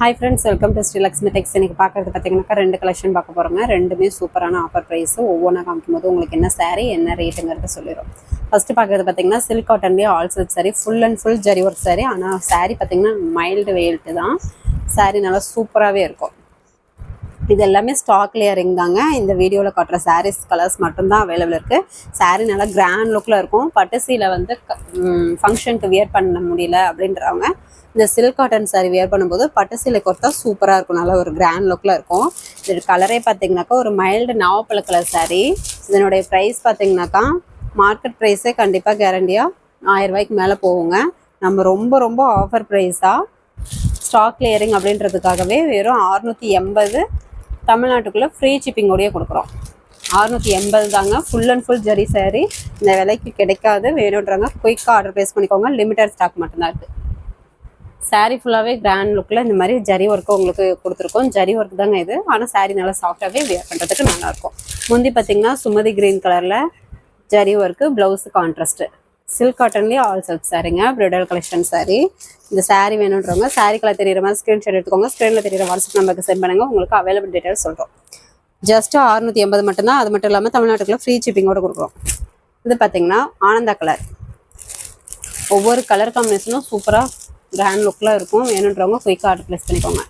Hi friends, welcome to Sri Lakshmi Tex. இன்னைக்கு பார்க்கறது பார்த்தீங்கன்னா ரெண்டு கலெக்ஷன் பார்க்க போறோங்க. ரெண்டுமே சூப்பரான ஆஃபர் பிரைஸ். ஒவ்வொன்றா காமிக்கும்போது உங்களுக்கு என்ன saree என்ன ரேட்டுங்கிறத சொல்லிடும். ஃபர்ஸ்ட் பார்க்கறது பார்த்தீங்கன்னா சில்க் காட்டன்லேயே all silk saree, full and full zari work saree. ஆனால் saree பார்த்தீங்கன்னா மைல்டு வெயில்ட்டு தான். saree நல்லா சூப்பராகவே இருக்கும். இது எல்லாமே ஸ்டாக் லேயரிங் தாங்க. இந்த வீடியோவில் காட்டுற சாரீஸ் கலர்ஸ் மட்டும்தான் அவைலபிள் இருக்குது. saree நல்லா கிராண்ட் லுக்கில் இருக்கும். பட்டுசீல வந்து ஃபங்க்ஷனுக்கு வியர் பண்ண முடியல அப்படின்றவங்க இந்த சில்க் காட்டன் saree வியர் பண்ணும்போது பட்டு சீலை கொடுத்தா சூப்பராக இருக்கும். நல்லா ஒரு கிராண்ட் லுக்கில் இருக்கும். இது கலரே பார்த்தீங்கன்னாக்கா ஒரு மைல்டு நாவப்பழ கலர் saree. இதனுடைய ப்ரைஸ் பார்த்தீங்கன்னாக்கா மார்க்கெட் ப்ரைஸே கண்டிப்பாக கேரண்டியாக 1000 ரூபாய்க்கு மேலே போகுங்க. நம்ம ரொம்ப ஆஃபர் ப்ரைஸாக ஸ்டாக் கிளியரிங் அப்படின்றதுக்காகவே வெறும் 680 தமிழ்நாட்டுக்குள்ளே ஃப்ரீ ஷிப்பிங்கோடையே கொடுக்குறோம். 680 தாங்க. Full and full zari saree. இந்த விலைக்கு கிடைக்காது. வேணுன்றவங்க குயிக்காக ஆர்டர் ப்ளேஸ் பண்ணிக்கோங்க. லிமிட்டட் ஸ்டாக் மட்டும்தான் இருக்குது. saree ஃபுல்லாகவே கிராண்ட் லுக்கில் இந்த மாதிரி ஜரி ஒர்க்கு உங்களுக்கு கொடுத்துருக்கோம். ஜரி ஒர்க் தாங்க இது. ஆனால் saree நல்லா சாஃப்டாகவே வியர் பண்ணுறதுக்கு நல்லாயிருக்கும். முந்தி பார்த்திங்கன்னா சுமதி க்ரீன் கலரில் zari work, blouse contrast. Silk காட்டன்லேயே ஆல் சில்க் சாரீங்க. Bridal collection saree. இந்த saree வேணுன்றவங்க saree கலர் தெரியிற மாதிரி ஸ்க்ரீன்ஷாட் எடுத்துக்கோங்க. ஸ்க்ரீனில் தெரியிற வாட்ஸ்அப் நம்பருக்கு சென்ட் பண்ணுங்கள். உங்களுக்கு அவைலபிள் டீட்டெயில்ஸ் சொல்கிறோம். ஜஸ்ட் 680 மட்டும்தான். அது மட்டும் இல்லாமல் தமிழ்நாட்டுக்குள்ளே ஃப்ரீ ஷிப்பிங்கோடு கொடுக்குறோம். இது பார்த்திங்கன்னா ஆனந்தா கலர். ஒவ்வொரு கலர் காம்பினேஷனும் சூப்பராக கிராண்ட் லுக்கில் இருக்கும். வேணுன்றவங்க குயிக்காக ஆர்டர் ப்ளேஸ் பண்ணிக்கோங்க.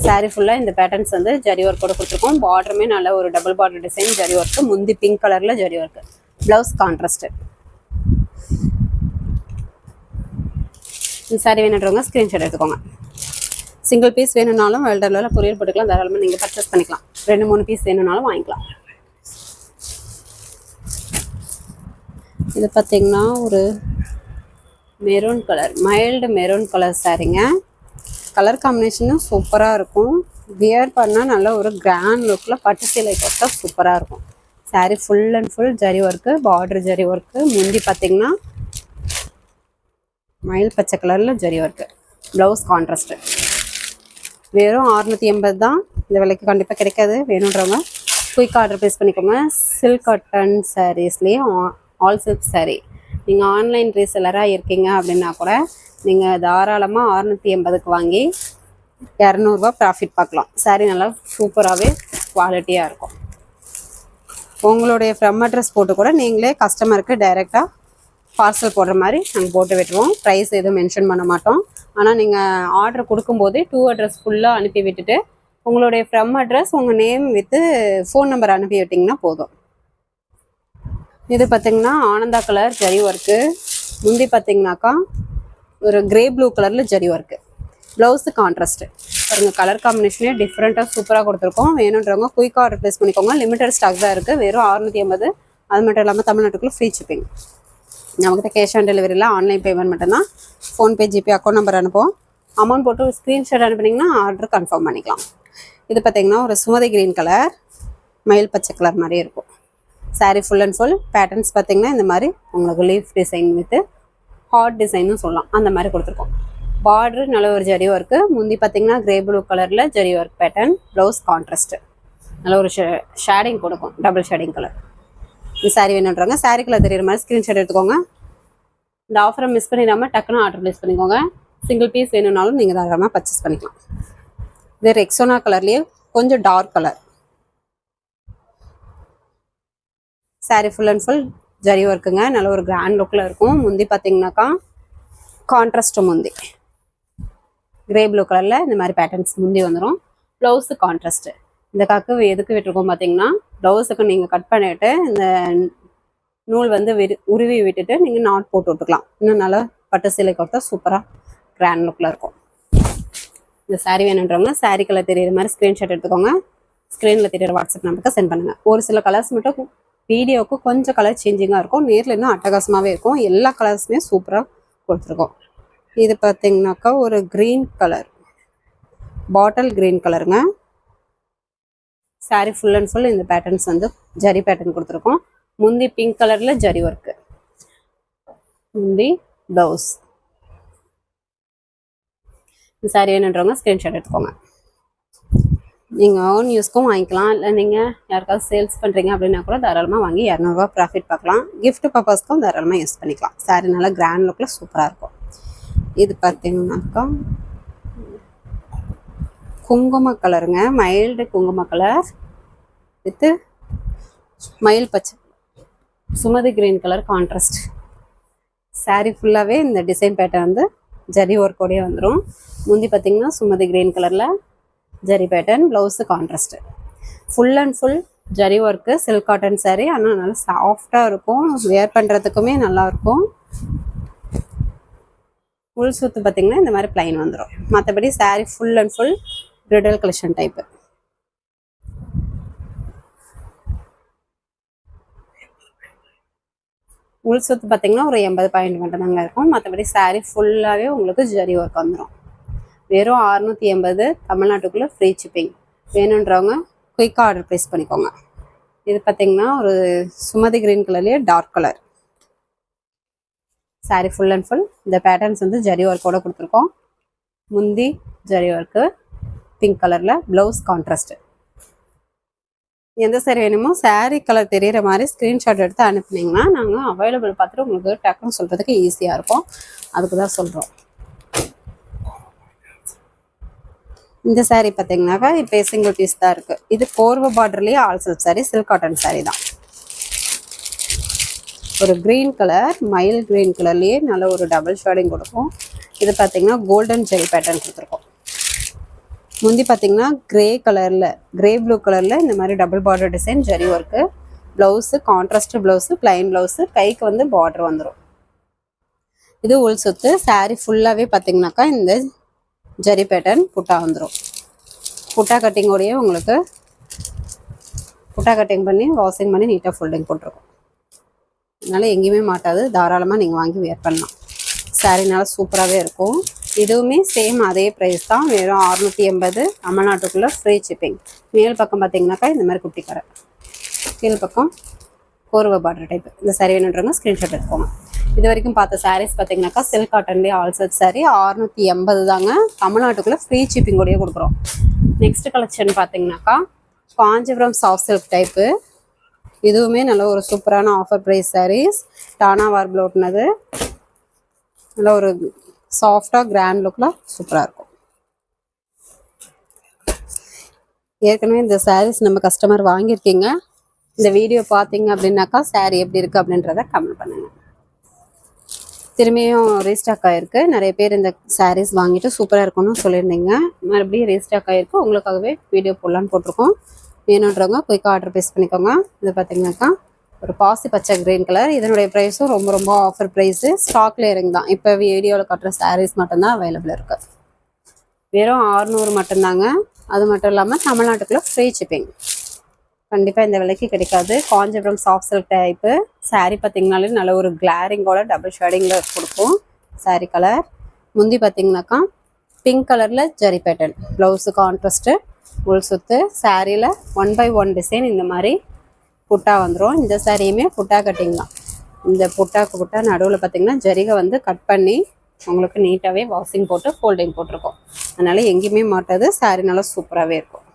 saree ஃபுல்லாக இந்த பேட்டர்ன்ஸ் வந்து ஜரி ஒர்க்கோட கொடுத்துருக்கோம். பார்டருமே நல்ல ஒரு double border design zari work. முந்தி பிங்க் கலரில் ஜரி ஒர்க்கு. Blouse contrast. இந்த saree வேணுன்றவங்க ஸ்க்ரீன்ஷாட் எடுத்துக்கோங்க. சிங்கிள் பீஸ் வேணும்னாலும் வெல்டரில் கொரியர் போட்டுக்கலாம். தாராளமாக நீங்கள் பர்ச்சேஸ் பண்ணிக்கலாம். 2-3 பீஸ் வேணும்னாலும் வாங்கிக்கலாம். இது பார்த்திங்கன்னா ஒரு maroon colour, mild maroon colour சாரீங்க. கலர் காம்பினேஷனும் சூப்பராக இருக்கும். வியர் பண்ணால் நல்ல ஒரு கிராண்ட் லுக்கில் பட்டு சீலை போட்டால் சூப்பராக இருக்கும். saree full and full zari work, border zari work. முந்தி பார்த்திங்கன்னா மயில் பச்சை கலரில் ஜரி ஒர்க்கு. Blouse contrast. வெறும் 680 தான். இந்த விலைக்கு கண்டிப்பாக கிடைக்காது. வேணுன்றவங்க குயிக்காக ஆர்டர் ப்ளேஸ் பண்ணிக்கோங்க. சில்க் காட்டன் சாரீஸ்லேயே ஆல் சில்க் saree. நீங்கள் ஆன்லைன் ரீசெல்லராக இருக்கீங்க அப்படின்னா கூட நீங்கள் தாராளமாக 680க்கு வாங்கி 200 ப்ராஃபிட் பார்க்கலாம். saree நல்லா சூப்பராகவே குவாலிட்டியாக இருக்கும். உங்களுடைய ஃப்ரம் அட்ரஸ் போட்டு கூட நீங்களே கஸ்டமருக்கு டைரெக்டாக பார்சல் போடுற மாதிரி நாங்கள் போட்டு விட்டுருவோம். ப்ரைஸ் எதுவும் மென்ஷன் பண்ண மாட்டோம். ஆனால் நீங்கள் ஆர்டர் கொடுக்கும்போதே 2 அட்ரஸ் ஃபுல்லாக அனுப்பி விட்டுட்டு உங்களுடைய ஃப்ரம் அட்ரஸ் உங்கள் நேம் வித்து ஃபோன் நம்பர் அனுப்பி விட்டிங்கன்னா போதும். இது பார்த்திங்கன்னா ஆனந்தா கலர் ஜரி ஒர்க்கு. முந்தி பார்த்திங்கனாக்கா ஒரு கிரே ப்ளூ கலரில் ஜரி ஒர்க்கு. Blouse contrast. பாருங்கள் கலர் காம்பினேஷனே டிஃப்ரெண்ட்டாக சூப்பராக கொடுத்துருக்கோம். வேணுன்றவங்க குயிக்காக ஆர்டர் ப்ளேஸ் பண்ணிக்கோங்க. லிமிட்டட் ஸ்டாக் தான் இருக்குது. வெறும் 680. அது மட்டும் இல்லாமல் தமிழ்நாட்டுக்குள்ளே ஃப்ரீ ஷிப்பிங். நம்மக்கிட்ட கேஷ் ஆன் டெலிவரியில் ஆன்லைன் பேமெண்ட் மட்டும்தான். ஃபோன்பே, ஜிபே அக்கௌண்ட் நம்பர் அனுப்புவோம். அமௌண்ட் போட்டு ஸ்க்ரீன்ஷாட் அனுப்புனீங்கன்னா ஆர்டர் கன்ஃபார்ம் பண்ணிக்கலாம். இது பார்த்திங்கன்னா ஒரு சுமதி க்ரீன் கலர், மயில் பச்சை கலர் மாதிரி இருக்கும். saree full and full patterns பார்த்திங்கன்னா இந்த மாதிரி உங்களுக்கு லீஃப் டிசைன் வித்து ஹார்ட் டிசைன்னு சொல்லலாம். அந்த மாதிரி கொடுத்துருக்கோம். பார்டரு நல்ல ஒரு ஜரி ஒர்க்கு. முந்தி பார்த்திங்கன்னா கிரே ப்ளூ கலரில் zari work pattern. Blouse contrast. நல்ல ஒரு ஷேடிங் கொடுக்கும். Double shading colour. இந்த saree வேணுன்றாங்க saree கலர் தெரியுற மாதிரி ஸ்க்ரீன்ஷாட் எடுத்துக்கோங்க. இந்த ஆஃபரை மிஸ் பண்ணிடாமல் டக்குன்னு ஆர்டர் ப்ளேஸ் பண்ணிக்கோங்க. சிங்கிள் பீஸ் வேணும்னாலும் நீங்கள் தாராளமாக பர்ச்சேஸ் பண்ணிக்கலாம். இது ரெக்ஸோனா கலர்லேயே கொஞ்சம் dark colour. saree full and full zari ஒர்க்குங்க. நல்ல ஒரு கிராண்ட் லுக்கில் இருக்கும். முந்தி பார்த்தீங்கன்னாக்கா கான்ட்ராஸ்ட்டு முந்தி கிரே ப்ளூ கலரில் இந்த மாதிரி பேட்டர்ன்ஸ் முந்தி வந்துடும். Blouse contrast. இந்த காக்கு எதுக்கு விட்டுருக்கோம் பார்த்தீங்கன்னா ப்ளவுஸுக்கு நீங்கள் கட் பண்ணிவிட்டு இந்த நூல் வந்து உருவி விட்டுட்டு நீங்கள் நாட் போட்டு விட்டுக்கலாம். இன்னும் நல்லா பட்டு சீலை கொடுத்தா சூப்பராக கிராண்ட் லுக்கில் இருக்கும். இந்த saree வேணுன்றவங்க saree கலர் தெரியுற மாதிரி ஸ்க்ரீன்ஷாட் எடுத்துக்கோங்க. ஸ்க்ரீனில் தெரியுற வாட்ஸ்அப் நம்பருக்கு சென்ட் பண்ணுங்கள். ஒரு சில கலர்ஸ் மட்டும் வீடியோவுக்கு கொஞ்சம் கலர் சேஞ்சிங்காக இருக்கும். நேரில் இன்னும் அட்டகாசமாகவே இருக்கும். எல்லா கலர்ஸுமே சூப்பராக கொடுத்துருக்கோம். இது பார்த்திங்கனாக்கா ஒரு க்ரீன் கலர், பாட்டில் க்ரீன் கலருங்க. saree ஃபுல் அண்ட் ஃபுல் இந்த பேட்டர்ன்ஸ் வந்து ஜரி பேட்டர்ன் கொடுத்துருக்கோம். முந்தி பிங்க் கலரில் ஜரி ஒர்க்கு. முந்தி ப்ளவுஸ். இந்த saree வேணுன்றவங்க ஸ்க்ரீன்ஷாட் எடுத்துக்கோங்க. நீங்கள் ஓன் யூஸ்க்கும் வாங்கிக்கலாம். இல்லை நீங்கள் யாருக்காவது சேல்ஸ் பண்ணுறீங்க அப்படின்னா கூட தாராளமாக வாங்கி 200 ப்ராஃபிட் பார்க்கலாம். கிஃப்ட் பர்பஸ்க்கும் தாராளமாக யூஸ் பண்ணிக்கலாம். saree நல்லா கிராண்ட் லுக்கில் சூப்பராக இருக்கும். இது பார்த்தீங்கன்னாக்கா குங்கும கலருங்க, மைல்டு குங்கும கலர் வித் மயில் பச்சை, Sumathi green colour contrast. Sari ஃபுல்லாகவே இந்த டிசைன் பேட்டர்ன் வந்து ஜரி ஒர்க்கோடயே வந்துடும். முந்தி பார்த்தீங்கன்னா சுமதி கிரீன் கலரில் zari pattern, blouse contrast. Full and full zari work, silk cotton sari. ஆனால் நல்லா சாஃப்டாக இருக்கும், வேர் பண்ணுறதுக்குமே நல்லாயிருக்கும். ஃபுல் சுற்று பார்த்தீங்கன்னா இந்த மாதிரி பிளைன் வந்துடும். மற்றபடி sari full and full bridal collection type. உள் சுற்று பார்த்தீங்கன்னா ஒரு 80 பாயிண்ட் மட்டும் தாங்க இருக்கும். மற்றபடி சாரீ ஃபுல்லாகவே உங்களுக்கு ஜரி ஒர்க் வந்துடும். வெறும் 680, தமிழ்நாட்டுக்குள்ளே ஃப்ரீ ஷிப்பிங். வேணுன்றவங்க குயிக்காக ஆர்டர் ப்ளேஸ் பண்ணிக்கோங்க. இது பார்த்தீங்கன்னா ஒரு சுமதி கிரீன் கலர்லேயே dark colour sari full and full. இந்த பேட்டர்ன்ஸ் வந்து ஜரி ஒர்க்கோட கொடுத்துருக்கோம். முந்தி ஜரி ஒர்க்கு பிங்க் கலரில், ப்ளவுஸ் கான்ட்ராஸ்ட்டு. எந்த சாரி வேணுமோ சாரீ கலர் தெரிகிற மாதிரி ஸ்க்ரீன்ஷாட் எடுத்து அனுப்புனீங்கன்னா நாங்கள் அவைலபிள் பார்த்துட்டு உங்களுக்கு டக்குன்னு சொல்கிறதுக்கு ஈஸியாக இருக்கும். அதுக்கு தான் சொல்கிறோம். இந்த சாரீ பார்த்தீங்கன்னாக்கா இப்போ சிங்கிள் பீஸ் தான் இருக்குது. இது கோர்வ பார்டர்லேயே all silk sari, silk cotton sari தான். ஒரு க்ரீன் கலர், மயில் க்ரீன் கலர்லேயே நல்ல ஒரு டபுள் ஷேடிங் கொடுக்கும். இது பார்த்தீங்கன்னா கோல்டன் ஜெரி பேட்டர்ன் கொடுத்துருக்கோம். முந்தி பார்த்தீங்கன்னா கிரே கலரில், கிரே ப்ளூ கலரில் இந்த மாதிரி double border design zari work. Blouse contrast blouse, plain blouse, கைக்கு வந்து பார்டர் வந்துடும். இது உள் சுத்து. சாரீ ஃபுல்லாகவே பார்த்தீங்கன்னாக்கா இந்த ஜரி பேட்டர்ன் புட்டா வந்துடும். புட்டா கட்டிங்கோடையே உங்களுக்கு புட்டா கட்டிங் பண்ணி வாஷிங் பண்ணி நீட்டாக ஃபோல்டிங் போட்டிருக்கோம். அதனால் எங்கேயுமே மாட்டாது, தாராளமாக நீங்கள் வாங்கி வேர் பண்ணலாம். சாரீனால சூப்பராகவே இருக்கும். இதுவுமே சேம் அதே ப்ரைஸ் தான், வெறும் 680, தமிழ்நாட்டுக்குள்ளே ஃப்ரீ ஷிப்பிங். மேல் பக்கம் பார்த்தீங்கன்னாக்கா இந்த மாதிரி குட்டி கரை, கீழ் பக்கம் கோர்வ பார்டர் டைப். இந்த சாரீ வேணுன்றவங்க ஸ்க்ரீன்ஷாட் எடுத்துக்கோங்க. இது வரைக்கும் பார்த்த சாரீஸ் பார்த்தீங்கன்னாக்கா சில்க் காட்டன்லேயே ஆல் செட் சாரீ 680 தாங்க, தமிழ்நாட்டுக்குள்ளே ஃப்ரீ ஷிப்பிங்கோடையே கொடுக்குறோம். நெக்ஸ்ட் கலெக்ஷன் பார்த்தீங்கன்னாக்கா காஞ்சிபுரம் சாஃப்ட் சில்க் டைப்பு. இதுவுமே நல்ல ஒரு சூப்பரான ஆஃபர் ப்ரைஸ் சாரீஸ். டானா வார்பில் ஓட்டினது, நல்ல ஒரு சாஃப்டாக கிராண்ட் லுக்கில் சூப்பராக இருக்கும். ஏற்கனவே இந்த சாரீஸ் நம்ம கஸ்டமர் வாங்கியிருக்கீங்க. இந்த வீடியோ பார்த்தீங்க அப்படின்னாக்கா சாரீ எப்படி இருக்குது அப்படின்றத கமெண்ட் பண்ணுங்கள். திரும்பியும் ரீஸ்டாக் ஆகிருக்கு. நிறைய பேர் இந்த சாரீஸ் வாங்கிட்டு சூப்பராக இருக்கும்னு சொல்லியிருந்தீங்க. மறுபடியும் ரீஸ்டாக் ஆகிருக்கு, உங்களுக்காகவே வீடியோ போடலான்னு போட்டிருக்கோம். வேணுன்றவங்க குயிக்காக ஆர்டர் ப்ளேஸ் பண்ணிக்கோங்க. இது பார்த்தீங்கன்னாக்கா ஒரு பாசி பச்சை கிரீன் கலர். இதனுடைய ப்ரைஸும் ரொம்ப ரொம்ப ஆஃபர் ப்ரைஸு, ஸ்டாக் கிளியரிங் தான். இப்போ வீடியோவில் கட்டுற சாரீஸ் மட்டும்தான் அவைலபிள் இருக்குது. வெறும் 600 மட்டும்தாங்க. அது மட்டும் இல்லாமல் தமிழ்நாட்டுக்குள்ளே ஃப்ரீ ஷிப்பிங். கண்டிப்பாக இந்த விலைக்கு கிடைக்காது. Kanchipuram soft silk type sari பார்த்தீங்கனாலே நல்ல ஒரு கிளாரிங்கோட டபுள் ஷேடிங்கில் கொடுக்கும் சாரீ கலர். முந்தி பார்த்தீங்கன்னாக்கா பிங்க் கலரில் ஜரி பேட்டர்ன், ப்ளவுஸு கான்ட்ராஸ்ட்டு, உள் சுத்து. சாரியில் 1/1 டிசைன் இந்த மாதிரி புட்டா வந்துடும். இந்த சாரியுமே புட்டா கட்டிங் தான். இந்த புட்டாக்கு புட்டா நடுவில் பார்த்தீங்கன்னா ஜரிகை வந்து கட் பண்ணி உங்களுக்கு நீட்டாகவே வாஷிங் போட்டு ஃபோல்டிங் போட்டிருக்கோம். அதனால் எங்கேயுமே மாட்டாது. சாரீ நல்லா சூப்பராகவே இருக்கும்.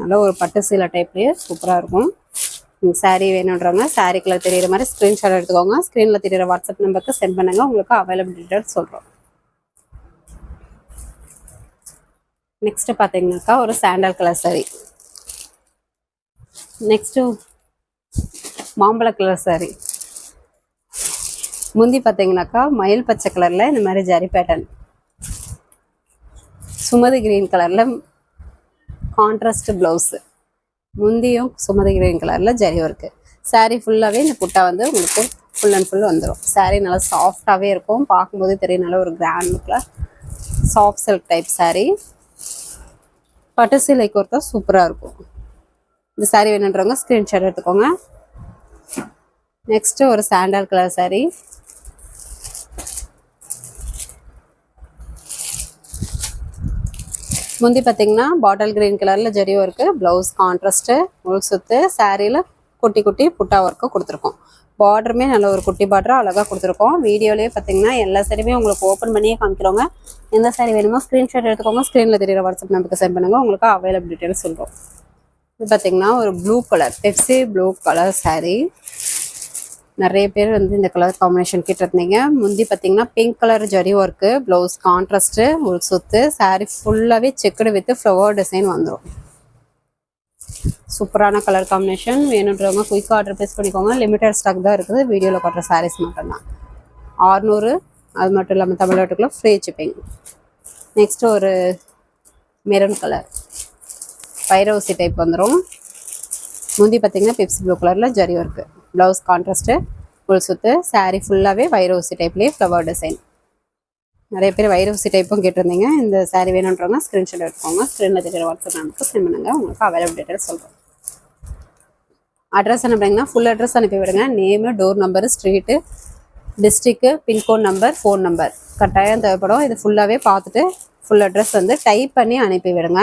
நல்லா ஒரு பட்டு சீலை டைப்லேயே சூப்பராக இருக்கும். சாரீ வேணுன்றவங்க சாரீ கலர் தெரிகிற மாதிரி ஸ்க்ரீன்ஷாட் எடுத்துக்கோங்க. ஸ்க்ரீனில் தெரிகிற வாட்ஸ்அப் நம்பருக்கு சென்ட் பண்ணுங்கள். உங்களுக்கு அவைலபிள் டீட்டெயில்ஸ் சொல்கிறோம். நெக்ஸ்ட்டு பார்த்தீங்கன்னாக்கா ஒரு சாண்டல் கலர் சாரீ. நெக்ஸ்ட்டு மாம்பழ கலர் சாரீ. முந்தி பார்த்தீங்கன்னாக்கா மயில் பச்சை கலரில் இந்த மாதிரி ஜரி பேட்டர்ன், சுமதி கிரீன் கலரில் கான்ட்ராஸ்ட் ப்ளவுஸு. முந்தியும் சுமதி கிரீன் கலரில் ஜரி ஒர்க்கு. சாரீ ஃபுல்லாகவே இந்த புட்டா வந்து உங்களுக்கு ஃபுல் அண்ட் ஃபுல் வந்துடும். சாரீ நல்லா சாஃப்டாகவே இருக்கும், பார்க்கும்போதே தெரியும். நல்ல ஒரு கிராண்ட் லுக்கில் சாஃப்ட் சில்க் டைப் சாரீ. பட்டு சீலைக்கு ஒருத்தா சூப்பராக இருக்கும். இந்த சாரீ வேணுன்றவங்க ஸ்க்ரீன்ஷாட் எடுத்துக்கோங்க. நெக்ஸ்ட்டு ஒரு சாண்டல் கலர் சாரீ. முந்தி பார்த்தீங்கன்னா பாட்டில் கிரீன் கலரில் ஜரி ஒர்க்கு, ப்ளவுஸ் கான்ட்ராஸ்ட்டு, உள் சுத்து. சாரியில் குட்டி குட்டி புட்டா ஒர்க்கு கொடுத்துருக்கோம். பார்டருமே நல்ல ஒரு குட்டி பார்டராக அழகாக கொடுத்துருக்கோம். வீடியோலேயே பார்த்தீங்கன்னா எல்லா சாரியுமே உங்களுக்கு ஓப்பன் பண்ணியே காமிக்கிறோங்க. எந்த சாரீ வேணுமோ ஸ்க்ரீன்ஷாட் எடுத்துக்கோங்க. ஸ்க்ரீனில் தெரியிற வாட்ஸ்அப் நம்பருக்கு சென்ட் பண்ணுங்கள். உங்களுக்கு அவைலபிள் டீட்டெயில்ஸ் சொல்கிறோம். இது பார்த்தீங்கன்னா ஒரு blue colour, Pepsi blue colour sari. நிறைய பேர் வந்து இந்த கலர் காம்பினேஷன் கேட்டிருந்தீங்க. முந்தி பார்த்தீங்கன்னா pink colour zari work, blouse contrast, உள் சுத்து, சாரீ ஃபுல்லாகவே செக்குடு வித் ஃப்ளவர் டிசைன் வந்துடும். சூப்பரான கலர் காம்பினேஷன். வேணுன்றவங்க குயிக்காக ஆர்டர் ப்ளேஸ் பண்ணிக்கோங்க. லிமிட்டட் ஸ்டாக் தான் இருக்குது. வீடியோவில் காட்டுற சாரீஸ் மட்டும்தான். 600. அது மட்டும் இல்லாமல் தமிழ்நாட்டுக்குள்ள ஃப்ரீ ஷிப்பிங். நெக்ஸ்ட்டு ஒரு மெரூன் கலர் பைரோசி டைப் வந்துடும். முந்தி பார்த்தீங்கன்னா பெப்சி ப்ளூ கலரில் zari work, blouse contrast, full சுத்து, சாரீ ஃபுல்லாகவே வைரோசி டைப்லேயே ஃப்ளவர் டிசைன். நிறைய பேர் வைரோசி டைப்பும் கேட்டிருந்தீங்க. இந்த சாரீ வேணுன்றவங்க ஸ்க்ரீன்ஷாட் எடுத்துக்கோங்க. ஸ்க்ரீனில் தெரிகிற வாட்ஸ்அப் நம்பருக்கு சென்ட் பண்ணுங்கள். உங்களுக்கு அவைலபிள் டீட்டெயில் சொல்கிறோம். அட்ரஸ் அனுப்புறீங்கன்னா ஃபுல் அட்ரஸ் அனுப்பி விடுங்க. நேமு, டோர் நம்பரு, ஸ்ட்ரீட்டு, டிஸ்ட்ரிக்கு, பின்கோட் நம்பர், ஃபோன் நம்பர் கட்டாயம் தேவைப்படும். இது ஃபுல்லாகவே பார்த்துட்டு ஃபுல் அட்ரஸ் வந்து டைப் பண்ணி அனுப்பி விடுங்க.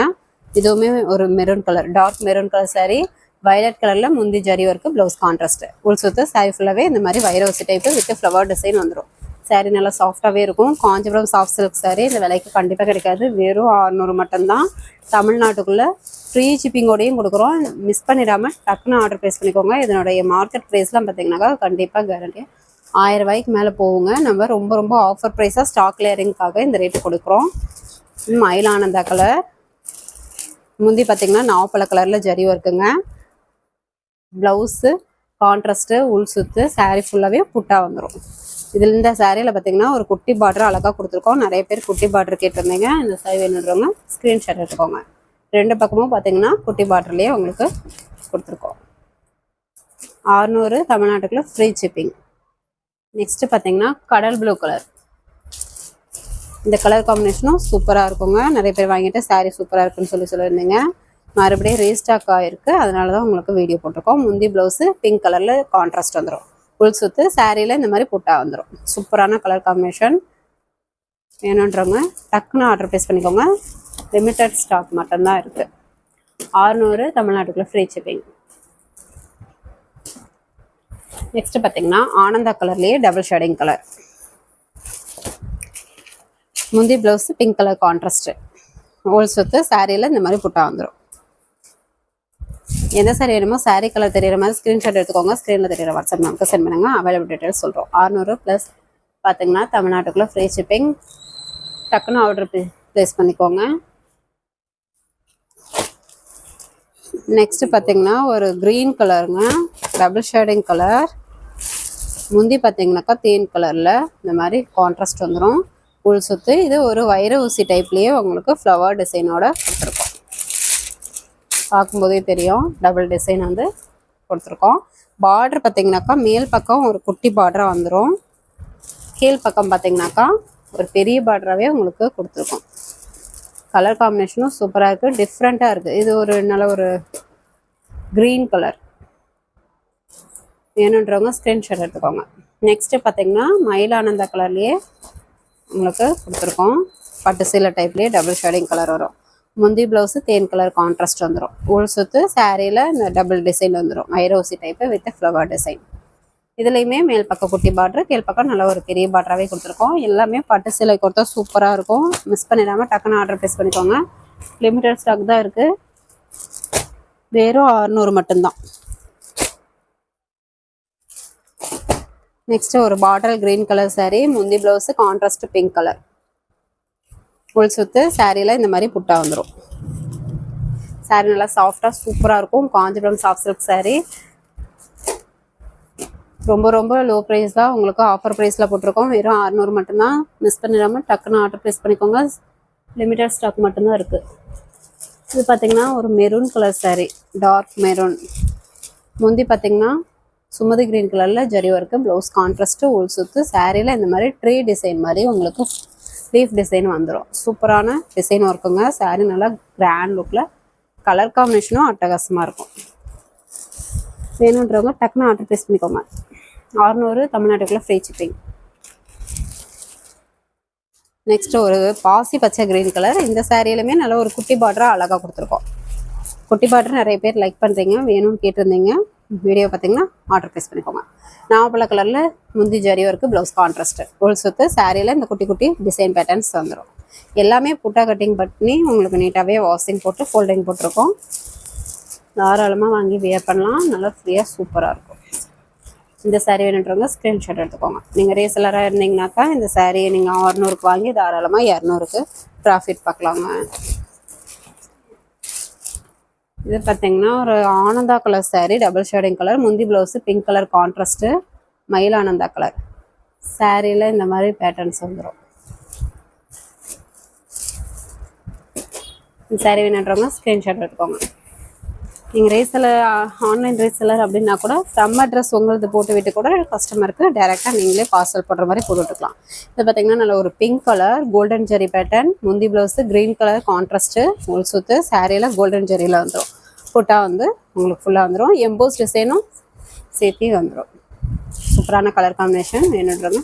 இதுவுமே ஒரு maroon colour, dark maroon colour sari, violet கலரில் முந்தி ஜரி ஒர்க்கு, ப்ளவுஸ் கான்ட்ராஸ்ட்டு, உள் சுத்து, சாரீ ஃபுல்லாகவே இந்த மாதிரி வைரோசி டைப்பு வித் ஃப்ளவர் டிசைன் வந்துடும். சாரீ நல்லா சாஃப்டாகவே இருக்கும். Kanchipuram soft silk sari. இந்த விலைக்கு கண்டிப்பாக கிடைக்காது. வெறும் 600 மட்டும்தான். தமிழ்நாட்டுக்குள்ளே ஃப்ரீ ஷிப்பிங்கோடையும் கொடுக்குறோம். மிஸ் பண்ணிடாமல் டக்குன்னு ஆர்டர் ப்ளேஸ் பண்ணிக்கோங்க. இதனுடைய மார்க்கெட் ப்ரைஸ்லாம் பார்த்தீங்கன்னாக்கா கண்டிப்பாக கேரண்டி 1000 ரூபாய்க்கு மேலே போகுங்க. நம்ம ரொம்ப ரொம்ப ஆஃபர் ப்ரைஸாக ஸ்டாக் கிளியரிங்காக இந்த ரேட்டு கொடுக்குறோம். மயிலானந்தா கலர். முந்தி பார்த்தீங்கன்னா நாவப்பழ கலரில் ஜரி ஒர்க்குங்க, ப்ளவுஸு கான்ட்ராஸ்ட்டு, உள் சுத்து, சாரீ ஃபுல்லாகவே புட்டா வந்துடும். இதில் இந்த சாரியில் பார்த்தீங்கன்னா ஒரு குட்டி பார்டர் அழகாக கொடுத்துருக்கோம். நிறைய பேர் குட்டி பார்டர் கேட்டிருந்தீங்க. இந்த சாரி வேணுன்றவங்க ஸ்க்ரீன்ஷாட் எடுத்துக்கோங்க. 2 பக்கமும் பார்த்தீங்கன்னா குட்டி பார்டர்லேயே உங்களுக்கு கொடுத்துருக்கோம். 600 தமிழ்நாட்டுக்குள்ள ஃப்ரீ ஷிப்பிங். நெக்ஸ்ட்டு பார்த்தீங்கன்னா கடல் ப்ளூ கலர். இந்த கலர் காம்பினேஷனும் சூப்பராக இருக்குங்க. நிறைய பேர் வாங்கிட்டு சாரீ சூப்பராக இருக்குன்னு சொல்லியிருந்தீங்க. மறுபடியும் ரீஸ்டாக் ஆகிருக்கு. அதனால தான் உங்களுக்கு வீடியோ போட்டிருக்கோம். முந்தி ப்ளவுஸு பிங்க் கலரில் கான்ட்ராஸ்ட் வந்துடும். உள் சுத்து, சாரியில் இந்த மாதிரி புட்டா வந்துடும். சூப்பரான கலர் காம்பினேஷன். வேணுன்றவங்க டக்குன்னு ஆர்டர் ப்ளேஸ் பண்ணிக்கோங்க. லிமிட்டட் ஸ்டாக் மட்டும்தான் இருக்குது. 600 தமிழ்நாட்டுக்குள்ள ஃப்ரீ ஷிப்பிங். நெக்ஸ்ட்டு பார்த்தீங்கன்னா ஆனந்தா கலர்லேயே டபுள் ஷேடிங் கலர். முந்தி ப்ளவுஸு பிங்க் கலர் கான்ட்ராஸ்ட்டு, உள் சுத்து, சாரியில் இந்த மாதிரி புட்டா வந்துடும். எந்த சாரி வேணுமோ சாரீ கலர் தெரிகிற மாதிரி ஸ்க்ரீன்ஷாட் எடுத்துக்கோங்க. ஸ்க்ரீனில் தெரிகிற வாட்ஸ்அப் நமக்கு சென்ட் பண்ணுங்க. அவைலபிள் டீட்டெயில்ஸ் சொல்கிறோம். 600 ப்ளஸ் பார்த்தீங்கன்னா தமிழ்நாட்டுக்குள்ளே ஃப்ரீ ஷிப்பிங். டக்குன்னு ஆர்டர் ப்ளேஸ் பண்ணிக்கோங்க. நெக்ஸ்ட்டு பார்த்தீங்கன்னா ஒரு க்ரீன் கலருங்க, டபுள் ஷேடிங் கலர். முந்தி பார்த்தீங்கன்னாக்கா தேன் கலரில் இந்த மாதிரி கான்ட்ராஸ்ட் வந்துடும். உள் சுத்து, இது ஒரு வைர ஊசி டைப்லேயே உங்களுக்கு ஃப்ளவர் டிசைனோட கொடுத்துருக்கோம். பார்க்கும்போதே தெரியும் டபுள் டிசைன் வந்து கொடுத்துருக்கோம். பார்டர் பார்த்தீங்கன்னாக்கா மேல் பக்கம் ஒரு குட்டி பார்டராக வந்துடும். கீழ் பக்கம் பார்த்தீங்கன்னாக்கா ஒரு பெரிய பார்டராகவே உங்களுக்கு கொடுத்துருக்கோம். கலர் காம்பினேஷனும் சூப்பராக இருக்குது, டிஃப்ரெண்ட்டாக இருக்குது. இது ஒரு நல்ல ஒரு க்ரீன் கலர். வேணுன்றவங்க ஸ்க்ரீன்ஷாட் எடுத்துக்கோங்க. நெக்ஸ்ட்டு பார்த்தீங்கன்னா மயிலானந்தா கலர்லேயே உங்களுக்கு கொடுத்துருக்கோம். பட்டு சீலை டைப்லேயே டபுள் ஷேடிங் கலர் வரும். முந்தி ப்ளவுஸு தேன் கலர் கான்ட்ராஸ்ட் வந்துடும். உள் சுத்து, சாரியில் இந்த டபுள் டிசைன் வந்துடும். வைரோசி டைப்பு வித் ஃப்ளவர் டிசைன். இதுலேயுமே மேல் பக்கம் குட்டி பார்டர், கீழ் பக்கம் நல்ல ஒரு பெரிய பார்டராகவே கொடுத்துருக்கோம். எல்லாமே பட்டு சிலை கொடுத்தா சூப்பராக இருக்கும். மிஸ் பண்ணிடாமல் டக்குன்னு ஆர்டர் ப்ளேஸ் பண்ணிக்கோங்க. லிமிட்டட் ஸ்டாக் தான் இருக்குது. வெறும் 600 மட்டும்தான். நெக்ஸ்ட்டு ஒரு பாட்டில் க்ரீன் கலர் சாரீ. முந்தி ப்ளவுஸு கான்ட்ராஸ்ட் பிங்க் கலர், உள் சுத்து, சாரியில் இந்த மாதிரி புட்டா வந்துடும். சாரீ நல்லா சாஃப்டாக சூப்பராக இருக்கும். Kanchipuram soft silk sari. ரொம்ப ரொம்ப லோ ப்ரைஸ் தான். உங்களுக்கு ஆஃபர் ப்ரைஸில் போட்டிருக்கோம். வெறும் 600 மட்டும்தான். மிஸ் பண்ணிடாமல் டக்குன்னு ஆர்டர் ப்ளேஸ் பண்ணிக்கோங்க. லிமிட்டட் ஸ்டாக் மட்டும்தான் இருக்குது. இது பார்த்தீங்கன்னா ஒரு maroon colour sari, dark maroon. முந்தி பார்த்தீங்கன்னா சுமதி க்ரீன் கலரில் ஜரி ஒர்க்கு, ப்ளவுஸ் கான்ட்ராஸ்ட்டு, உள் சுத்து, சாரியில் இந்த மாதிரி ட்ரீ டிசைன் மாதிரி உங்களுக்கு லீஃப் டிசைன் வந்துடும். சூப்பரான டிசைன் ஒர்க்குங்க. சாரீ நல்லா கிராண்ட் லுக்கில், கலர் காம்பினேஷனும் அட்டகாசமாக இருக்கும். வேணுன்றவங்க டக்குன்னு ஆர்டர் ப்ளேஸ் பண்ணிக்கோங்க. 600 தமிழ்நாட்டுக்குள்ளே ஃப்ரீ ஷிப்பிங். நெக்ஸ்ட்டு ஒரு பாசி பச்சை க்ரீன் கலர். இந்த சாரியிலுமே நல்ல ஒரு குட்டி பார்டராக அழகாக கொடுத்துருக்கோம். குட்டி பார்டர் நிறைய பேர் லைக் பண்ணுறீங்க, வேணும்னு கேட்டிருந்தீங்க. வீடியோ பார்த்தீங்கன்னா ஆர்டர் ப்ளேஸ் பண்ணிக்கோங்க. நாவப்பழ கலரில் முந்தி ஜரி ஒர்க்கு, ப்ளவுஸ் கான்ட்ராஸ்ட்டு, உள் சுத்து, சாரியில் இந்த குட்டி குட்டி டிசைன் பேட்டர்ன்ஸ் வந்துடும். எல்லாமே புட்டா கட்டிங் பண்ணி உங்களுக்கு நீட்டாகவே வாஷிங் போட்டு ஃபோல்டிங் போட்டிருக்கோம். தாராளமாக வாங்கி வியர் பண்ணலாம். நல்லா ஃப்ரீயாக சூப்பராக இருக்கும். இந்த saree வேணுன்றவங்க ஸ்க்ரீன்ஷாட் எடுத்துக்கோங்க. நீங்கள் ரீசெல்லராக இருந்தீங்கன்னாக்கா இந்த சாரியை நீங்கள் 600க்கு வாங்கி தாராளமாக 200க்கு ப்ராஃபிட் பார்க்கலாங்க. இது பார்த்தீங்கன்னா ஒரு Ananda colour saree, double shading colour, முந்தி ப்ளவுஸு பிங்க் கலர் கான்ட்ராஸ்ட்டு, மயில் ஆனந்தா கலர். சாரியில் இந்த மாதிரி பேட்டர்ன்ஸ் வந்துடும். இந்த சாரீ வேணுன்றவங்க ஸ்க்ரீன்ஷாட் எடுத்துக்கோங்க. நீங்கள் ரீசெல்லர் ஆன்லைன் ரீசெல்லர் அப்படின்னா கூட ஃப்ரம் அட்ரஸ் உங்களது போட்டு விட்டு கூட கஸ்டமருக்கு டேரெக்டாக நீங்களே பார்சல் போடுற மாதிரி போட்டு விட்டுக்கலாம். இது பார்த்தீங்கன்னா நல்ல ஒரு பிங்க் கலர் கோல்டன் ஜெரி பேட்டர்ன், முந்தி ப்ளவுஸு க்ரீன் கலர் கான்ட்ராஸ்ட்டு, உள் சுற்று, சாரியில் கோல்டன் ஜெரியில் வந்துடும். புட்டா வந்து உங்களுக்கு ஃபுல்லாக வந்துடும். எம்போஸ் டிசைனும் சேர்த்து வந்துடும். சூப்பரான கலர் காம்பினேஷன் வேணுன்றவங்க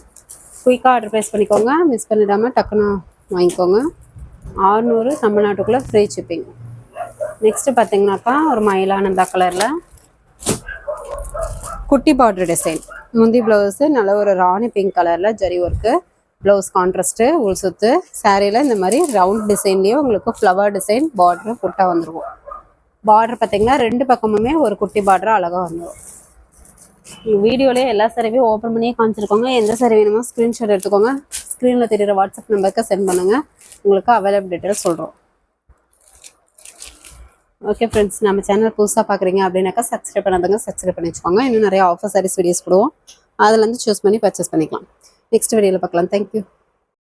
குயிக்காக ஆர்டர் ப்ளேஸ் பண்ணிக்கோங்க. மிஸ் பண்ணிடாமல் டக்குன்னு வாங்கிக்கோங்க. 600 தமிழ்நாட்டுக்குள்ளே ஃப்ரீ ஷிப்பிங். நெக்ஸ்ட்டு பார்த்தீங்கன்னாக்கா ஒரு மயிலானந்தா கலரில் குட்டி பார்டர் டிசைன், முந்தி ப்ளவுஸு நல்ல ஒரு ராணி பிங்க் கலரில் ஜரி ஒர்க்கு, ப்ளவுஸ் கான்ட்ராஸ்ட்டு, உள் சுத்து, சாரியில் இந்த மாதிரி ரவுண்ட் டிசைன்லேயே உங்களுக்கு ஃப்ளவர் டிசைன் பார்டர் புட்டா வந்துருக்கும். பார்டர் பார்த்தீங்கன்னா 2 பக்கமுமே ஒரு குட்டி பார்டர் அழகாக வந்துடும். வீடியோலேயே எல்லா சாரியும் ஓப்பன் பண்ணியே காமிச்சிருக்கோங்க. எந்த சாரி வேணுமோ ஸ்க்ரீன்ஷாட் எடுத்துக்கோங்க. ஸ்க்ரீனில் தெரியுற வாட்ஸ்அப் நம்பருக்கு சென்ட் பண்ணுங்கள். உங்களுக்கு அவைலபிள் டீட்டெயில் சொல்கிறோம். ஓகே ஃப்ரெண்ட்ஸ், நம்ம சேனல் புதுசாக பார்க்குறீங்க அப்படின்னாக்கா சப்ஸ்கிரைப் பண்ணாதவங்க சப்ஸ்கிரைப் பண்ணி வச்சுக்கோங்க. இன்னும் நிறைய ஆஃபர் சாரீஸ் வீடியோஸ் போடுவோம். அதுலேருந்து சூஸ் பண்ணி பர்ச்சேஸ் பண்ணிக்கலாம். நெக்ஸ்ட் வீடியோவில் பார்க்கலாம். தேங்க்யூ.